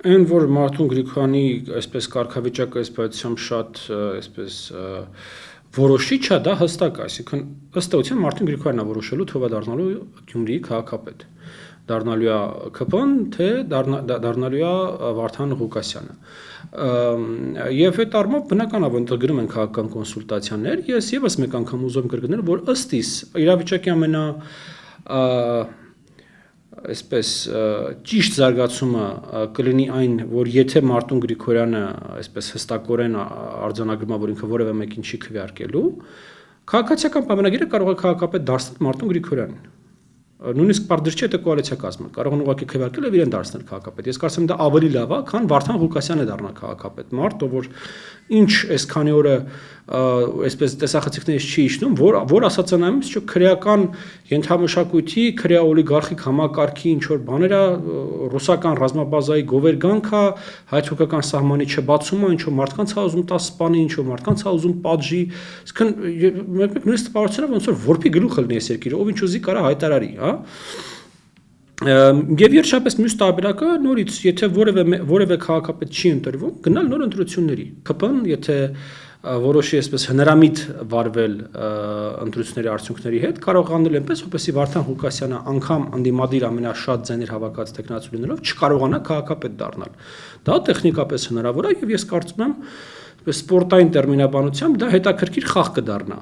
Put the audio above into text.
Այն որ Մարտուն Գրիգորյանի այսպես կարգավիճակը այսպեսությամբ շատ այսպես որոշիչ է, դա հստակ է, այսինքն ըստ էության Մարտին Գրիգորյանն է որոշելու թե ով է դառնալու Գյումրիի քաղաքապետ, դառնալու է ՔՊ-ն, թե դառնալու է Վարդան Ղուկասյանը։ Եվ այդ առումով բնական է, որ այնտեղ գնում են քաղաքական կոնսուլտացիաներ, ես եւս մեկ անգամ ուզում կրկնել, որ ըստ իս իրավիճակի ամենա այսպես ճիշտ զարգացումը կլինի այն, որ եթե Մարտուն Գրիգորյանը այսպես հստակորեն արձանագրում է, որ ինքը որևէ մեկին չի քվեարկելու, քաղաքացիական պայմանագիրը կարող է քաղաքապետ դարձնել Մարտուն Գրիգորյանին։ Նույնիսկ պարզիչ չէ թե կոալիցիա կազմել, կարող են ուղղակի քվեարկել եւ իրեն դարձնել քաղաքապետ։ Ես կարծում եմ դա ավելի լավ է, քան Վարդան Ղուկասյանը դառնա քաղաքապետ։ Մարդ, որ ինչ այսքանի օրը այսպես տեսախցիկներից չի իջնում, որ ասած են այնպես չէ քրեական ենթամշակույթի, քրեաօլիգարխիկ համակարգի ինչ որ բաներ է, ռուսական ռազմաբազայի գովերգանքա, հայ-թուրքական սահմանի չբացումը, ինչ որ մարդկանց է ուզում տա սպանի, ինչ որ մարդկանց է ուզում պատժի, այսինքն մեկ նույնիսկ տպավորությունով ոնց որ որբի գլուխ լինի այս երկիրը, ով ինչ ուզի կարա հայտարարի, հա։ Եվ երջապես մյուս տարբերակը նորից, եթե որևէ քաղաքապետ չի ընտրվում, գնալ նոր ընտրությունների։ ՔՊ-ն, եթե որոշի այսպես հնարամիտ վարվել ընտրությունների արդյունքների հետ, կարող անել այնպես, որպեսզի Վարդան Ղուկասյանը անգամ անդիմադիր ամենաշատ ձայներ հավաքած տեխնացու լինելով չկարողանա քաղաքապետ դառնալ։ Դա տեխնիկապես հնարավոր է եւ ես կարծում եմ սպորտային տերմինաբանությամբ դա հետաքրքիր խաղ կդառնա,